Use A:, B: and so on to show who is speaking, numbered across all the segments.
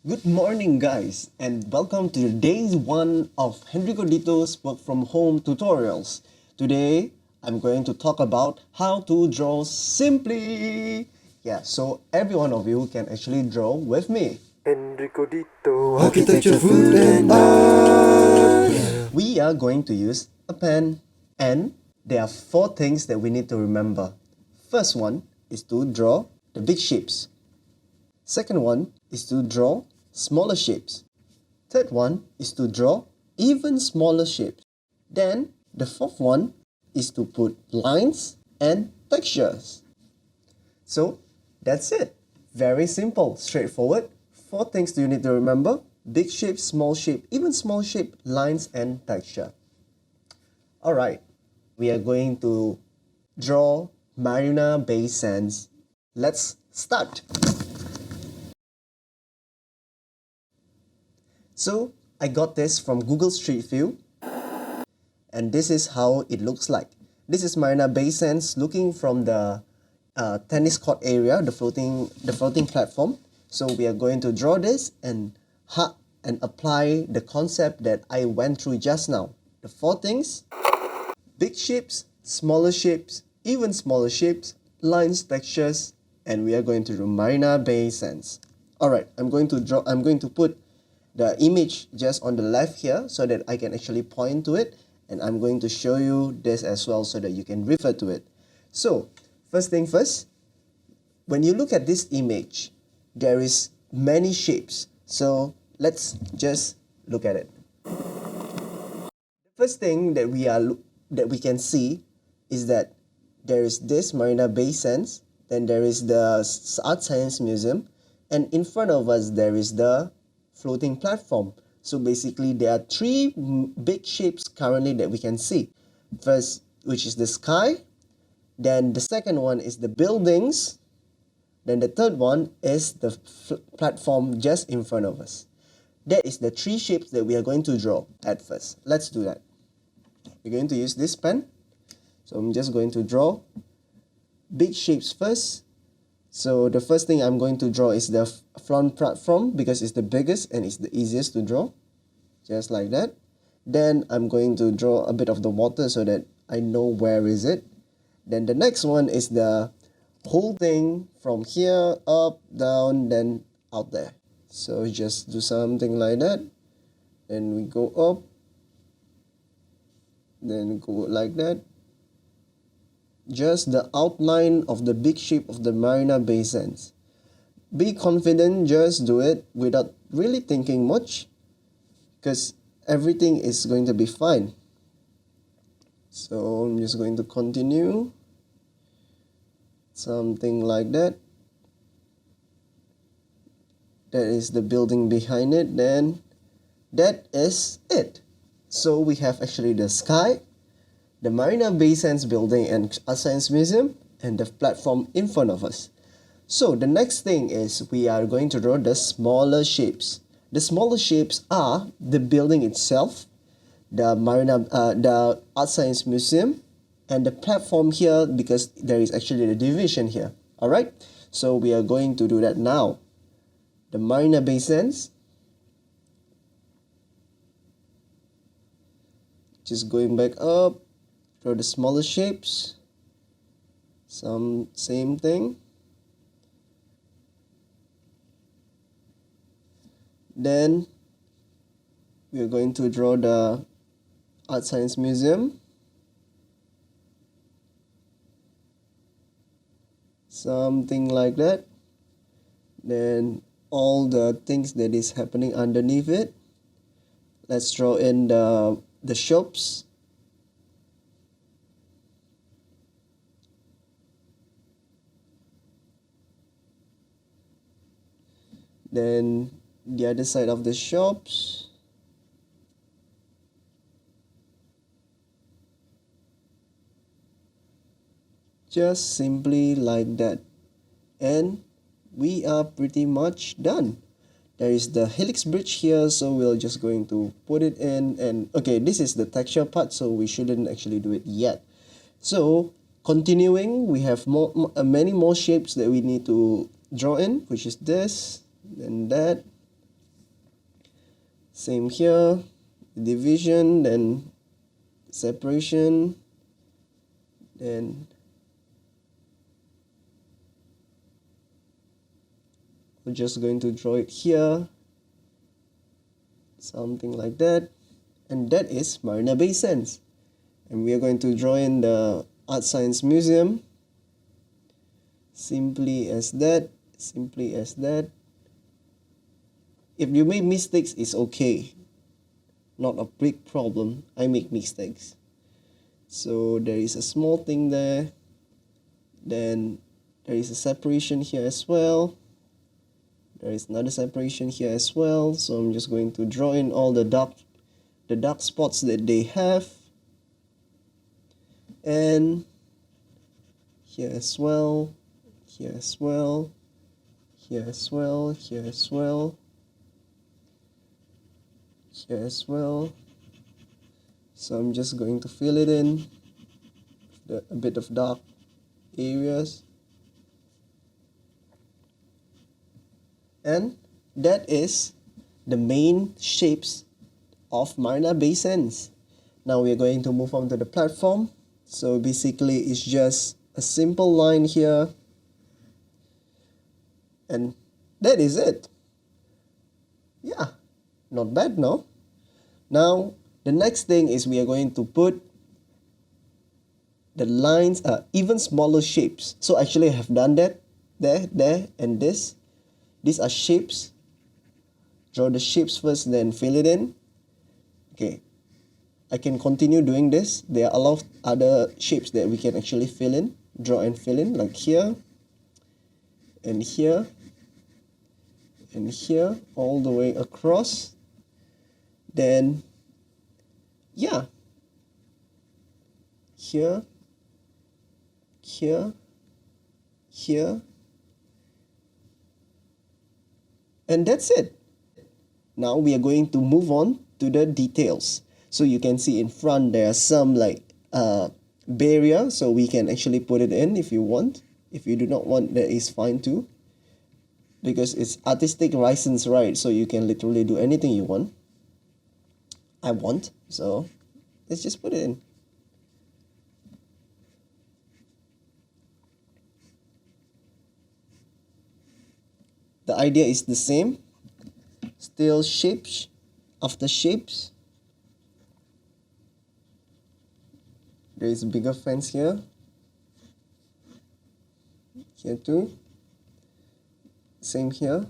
A: Good morning, guys, and welcome to day one of Henrico Dito's work from home tutorials. Today, I'm going to talk about how to draw simply. Yeah, so every one of you can actually draw with me.
B: Enrico Dito,
C: Architecture, food and art.
A: We are going to use a pen, and there are four things that we need to remember. First one is to draw the big shapes. Second one is to draw smaller shapes. Third one is to draw even smaller shapes. Then the fourth one is to put lines and textures. So that's it. Very simple, straightforward. Four things you need to remember: big shape, small shape, even small shape, lines and texture. Alright, we are going to draw Marina Bay Sands. Let's start. So I got this from Google Street View, and this is how it looks like. This is Marina Bay Sands looking from the tennis court area, the floating platform. So we are going to draw this and apply the concept that I went through just now. The four things: big shapes, smaller shapes, even smaller shapes, lines, textures, and we are going to do Marina Bay Sands. Alright, I'm going to put the image just on the left here so that I can actually point to it, and I'm going to show you this as well so that you can refer to it. So first thing first, when you look at this image, there is many shapes. So let's just look at it. The first thing that we can see is that there is this Marina Bay Sands, then there is the Art Science Museum, and in front of us there is the floating platform. So basically there are three big shapes currently that we can see. First, which is the sky, then the second one is the buildings, then the third one is the platform just in front of us. That is the three shapes that we are going to draw at first. Let's do that. We're going to use this pen. So I'm just going to draw big shapes first. So the first thing I'm going to draw is the front platform because it's the biggest and it's the easiest to draw. Just like that. Then I'm going to draw a bit of the water so that I know where is it. Then the next one is the whole thing from here, up, down, then out there. So just do something like that. Then we go up. Then go like that. Just the outline of the big shape of the Marina Bay Sands. Be confident, just do it without really thinking much, because everything is going to be fine. So I'm just going to continue. Something like that. That is the building behind it. Then that is it. So we have actually the sky, the Marina Bay Sands building and Art Science Museum, and the platform in front of us. So the next thing is we are going to draw the smaller shapes. The smaller shapes are the building itself, the Art Science Museum, and the platform here because there is actually a division here. Alright, so we are going to do that now. The Marina Bay Sands. Just going back up, draw the smaller shapes. Same thing. Then we are going to draw the Art Science Museum. Something like that. Then all the things that is happening underneath it. Let's draw in the shops. Then the other side of the shops. Just simply like that. And we are pretty much done. There is the helix bridge here, so we're just going to put it in. And okay, this is the texture part, so we shouldn't actually do it yet. So continuing, we have many more shapes that we need to draw in, which is this and that. Same here, division, then separation, then we're just going to draw it here, something like that, and that is Marina Bay Sands. And we are going to draw in the Art Science Museum, simply as that, simply as that. If you make mistakes, it's okay, not a big problem. I make mistakes. So there is a small thing there, then there is a separation here as well. There is another separation here as well. So I'm just going to draw in all the dark spots that they have. And here as well, here as well, here as well, here as well, here as well. So I'm just going to fill it in, a bit of dark areas. And that is the main shapes of Marina Bay Sands. Now we are going to move on to the platform. So basically it's just a simple line here. And that is it. Yeah, not bad, no? Now, the next thing is we are going to put the lines, even smaller shapes. So actually I have done that, there, and this. These are shapes. Draw the shapes first, then fill it in. Okay, I can continue doing this. There are a lot of other shapes that we can actually fill in, draw and fill in, like here, and here, and here, all the way across. Then, yeah, here, here, here, and that's it. Now we are going to move on to the details. So you can see in front there are some like barrier, so we can actually put it in if you want. If you do not want, that is fine too, because it's artistic license, right? So you can literally do anything you want. I want, so let's just put it in. The idea is the same. Still shapes after shapes. There is a bigger fence here. Here too. Same here.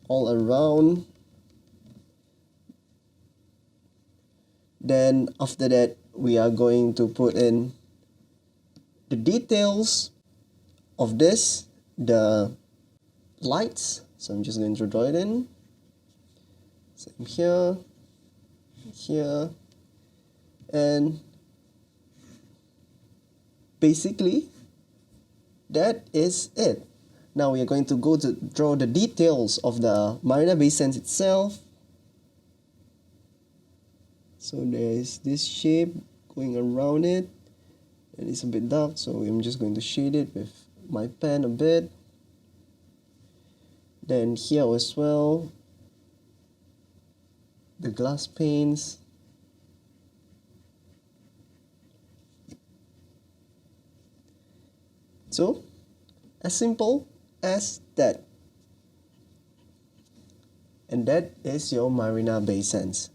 A: All around. Then after that, we are going to put in the details of this, the lights. So I'm just going to draw it in. Same here, here, and basically that is it. Now we are going to go to draw the details of the Marina Bay Sands itself. So there is this shape going around it, and it's a bit dark, so I'm just going to shade it with my pen a bit. Then here as well, the glass panes. So, as simple as that. And that is your Marina Bay Sands.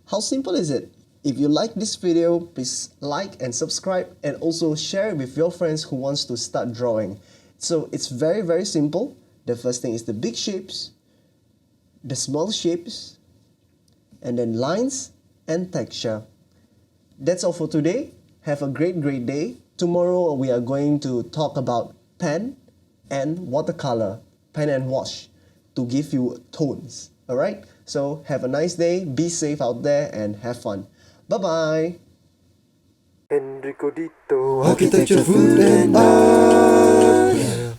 A: How simple is it? If you like this video, please like and subscribe, and also share it with your friends who wants to start drawing. So it's very, very simple. The first thing is the big shapes, the small shapes, and then lines and texture. That's all for today. Have a great day. Tomorrow we are going to talk about pen and watercolor, pen and wash, to give you tones. Alright? So have a nice day, be safe out there, and have fun. Bye-bye!
B: Enrico Dito.
C: Architecture, food and art.